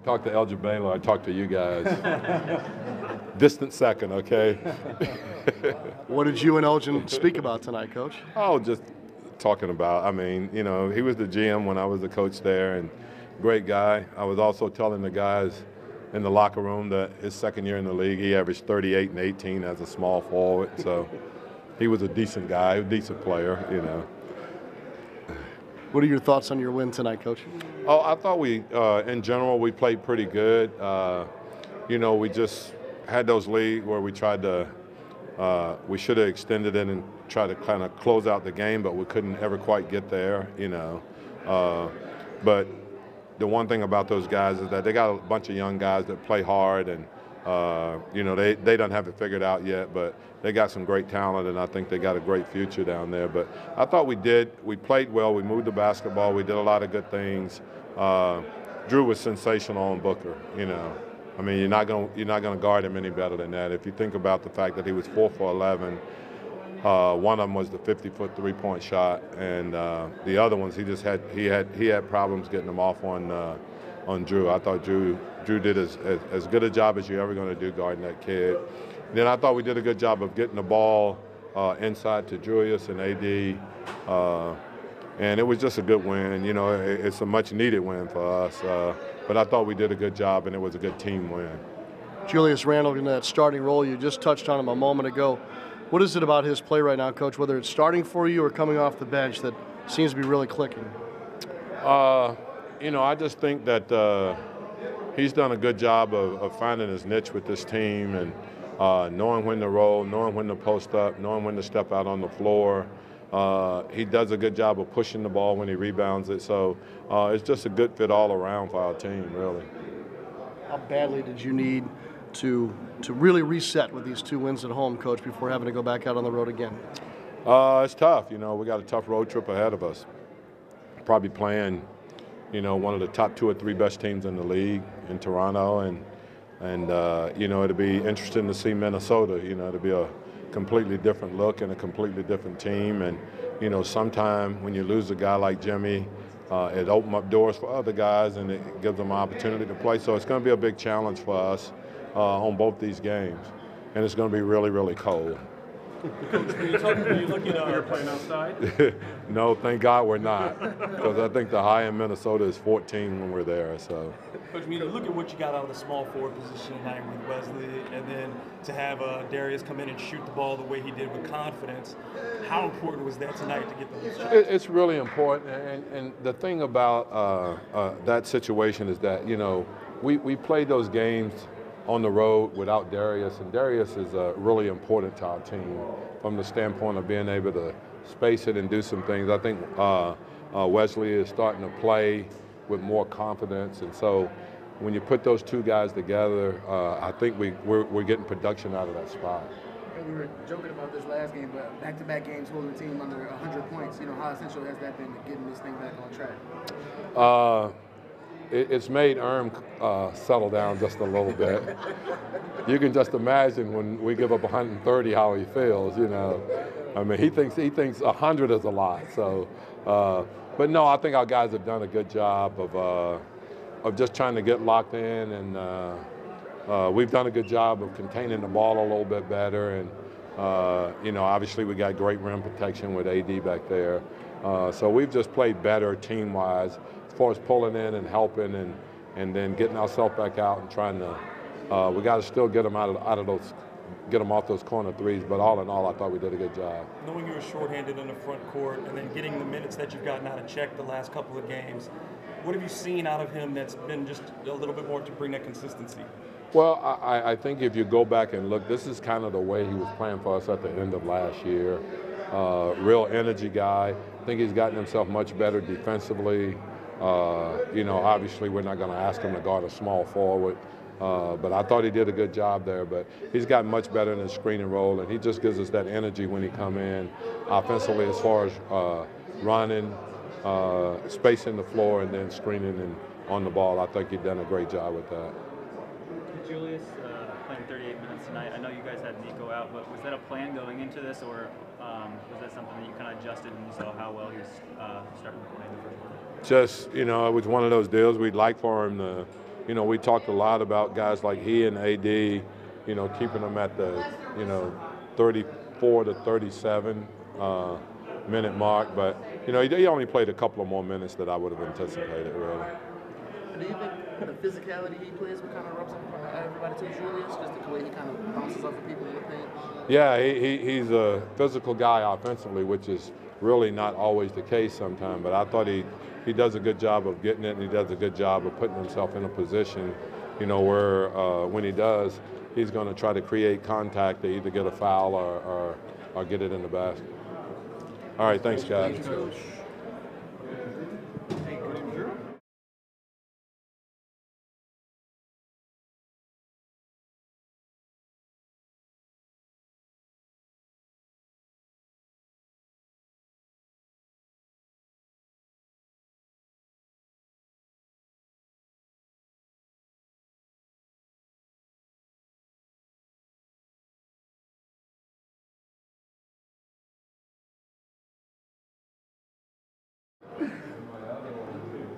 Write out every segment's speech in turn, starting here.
Talk to Elgin Baylor, I talk to you guys. Distant second, okay? What did you and Elgin speak about tonight, Coach? Oh, just talking about, I mean, you know, he was the GM when I was the coach there, and great guy. I was also telling the guys in the locker room that his second year in the league, he averaged 38 and 18 as a small forward, so he was a decent guy, a decent player, you know. What are your thoughts on your win tonight, Coach? Oh, I thought we, in general, we played pretty good. You know, we just had those leads where we tried to, we should have extended it and tried to kind of close out the game, but we couldn't ever quite get there, you know. But the one thing about those guys is that they got a bunch of young guys that play hard, and you know, they don't have it figured out yet, but they got some great talent, and I think they got a great future down there. But I thought we played well, we moved the basketball, we did a lot of good things. Drew was sensational on Booker, you know. I mean, you're not gonna guard him any better than that. If you think about the fact that he was 4 for 11, one of them was the 50-foot three-point shot, and the other ones he had problems getting them off on Drew. I thought Drew did as good a job as you're ever going to do guarding that kid. Then I thought we did a good job of getting the ball inside to Julius and AD, and it was just a good win. You know, it's a much-needed win for us, but I thought we did a good job, and it was a good team win. Julius Randle in that starting role, you just touched on him a moment ago. What is it about his play right now, Coach, whether it's starting for you or coming off the bench, that seems to be really clicking? You know, I just think that he's done a good job of finding his niche with this team, and knowing when to roll, knowing when to post up, knowing when to step out on the floor. He does a good job of pushing the ball when he rebounds it. So it's just a good fit all around for our team, really. How badly did you need to really reset with these 2 wins at home, Coach, before having to go back out on the road again? It's tough. You know, we got a tough road trip ahead of us. Probably playing, you know, one of the top 2 or 3 best teams in the league in Toronto, and you know, it'll be interesting to see Minnesota. You know, it'll be a completely different look and a completely different team. And you know, sometime when you lose a guy like Jimmy, it opens up doors for other guys, and it gives them an opportunity to play. So it's going to be a big challenge for us on both these games, and it's going to be really, really cold. Coach, are you looking at you're playing outside? No, thank God we're not, because I think the high in Minnesota is 14 when we're there. So. Coach, when you look at what you got out of the small forward position tonight with Wesley, and then to have Darius come in and shoot the ball the way he did with confidence, how important was that tonight to get those shots? It's really important, and the thing about that situation is that, you know, we played those games on the road without Darius, and Darius is really important to our team from the standpoint of being able to space it and do some things. I think Wesley is starting to play with more confidence, and so when you put those 2 guys together, I think we're getting production out of that spot. We were joking about this last game, but back-to-back games holding the team under 100 points. You know, how essential has that been to getting this thing back on track? It's made settle down just a little bit. You can just imagine when we give up 130 how he feels, you know. I mean, he thinks 100 is a lot. So, but no, I think our guys have done a good job of just trying to get locked in, and we've done a good job of containing the ball a little bit better. And you know, obviously we got great rim protection with AD back there. So we've just played better team-wise as far as pulling in and helping, and then getting ourselves back out and trying to. We got to still get them out of those, get them off those corner threes. But all in all, I thought we did a good job. Knowing you were shorthanded in the front court, and then getting the minutes that you've gotten out of Check the last couple of games, what have you seen out of him that's been just a little bit more to bring that consistency? Well, I think if you go back and look, this is kind of the way he was playing for us at the end of last year. Real energy guy. I think he's gotten himself much better defensively. You know, obviously we're not going to ask him to guard a small forward, but I thought he did a good job there. But he's gotten much better in his screen and roll, and he just gives us that energy when he come in offensively as far as running, spacing the floor, and then screening and on the ball. I think he's done a great job with that. Julius playing 38 minutes tonight. I know you guys had Nico out, but was that a plan going into this, or was that something that you kind of adjusted and you saw how well he was starting to play in the first quarter? Just, you know, it was one of those deals we'd like for him you know, we talked a lot about guys like he and AD, you know, keeping them at the, you know, 34 to 37 minute mark. But, you know, he only played a couple of more minutes that I would have anticipated, really. Do you think the physicality he plays what kind of rubs everybody to Julius? Just the way he kind of bounces off of people in the paint? Yeah, he's a physical guy offensively, which is really not always the case sometimes. But I thought he does a good job of getting it, and he does a good job of putting himself in a position, you know, where when he does, he's going to try to create contact to either get a foul or get it in the basket. All right, thanks, guys. Thank you, Coach.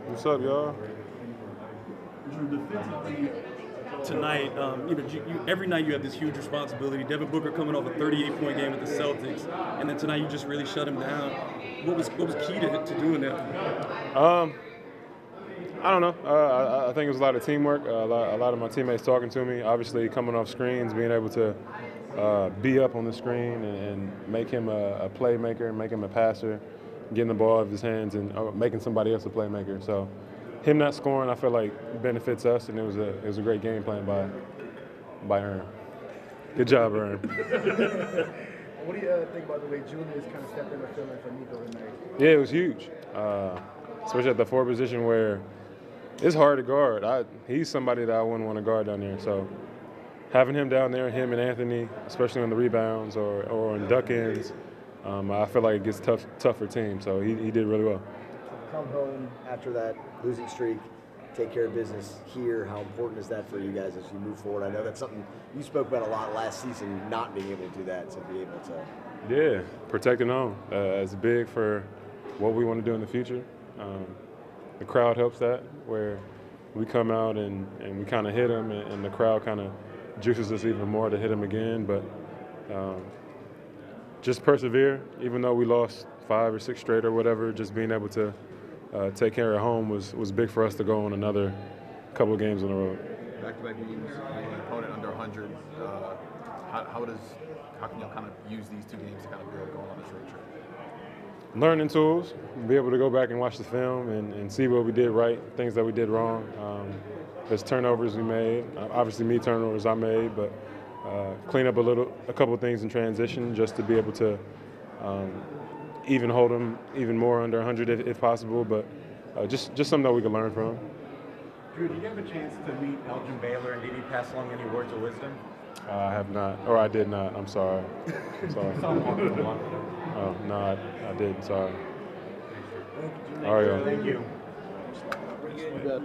What's up, y'all? Drew, defensively tonight, you know, every night you have this huge responsibility. Devin Booker coming off a 38-point game with the Celtics, and then tonight you just really shut him down. What was key to doing that? I don't know. I think it was a lot of teamwork. A lot of my teammates talking to me. Obviously, coming off screens, being able to be up on the screen and make him a playmaker, make him a passer, getting the ball out of his hands and making somebody else a playmaker. So him not scoring, I feel like benefits us, and it was a great game plan by Ern. Good job, Ern. What do you think about the way Julius kind of stepped in the field for Nico tonight? Yeah, it was huge, especially at the forward position where it's hard to guard. He's somebody that I wouldn't want to guard down there. So having him down there, him and Anthony, especially on the rebounds or on duck-ins, I feel like it gets tougher team. So he did really well. Come home after that losing streak, take care of business here. How important is that for you guys as you move forward? I know that's something you spoke about a lot last season, not being able to do that, to be able to. Yeah, protecting home. It's big for what we want to do in the future. The crowd helps that, where we come out and we kind of hit them, and the crowd kind of juices us even more to hit them again. But just persevere, even though we lost 5 or 6 straight or whatever, just being able to take care of home was big for us to go on another couple of games on the road. Back-to-back games, an opponent under 100. How can you kind of use these 2 games to kind of build going on this road trip? Learning tools, be able to go back and watch the film and see what we did right, things that we did wrong. There's turnovers we made, obviously me turnovers I made, but clean up a couple of things in transition just to be able to even hold them even more under 100 if possible, but just something that we can learn from. Drew, did you have a chance to meet Elgin Baylor, and did he pass along any words of wisdom? I have not, or I did not. I'm sorry. Oh, no, I did. Sorry. Thank you. You bet.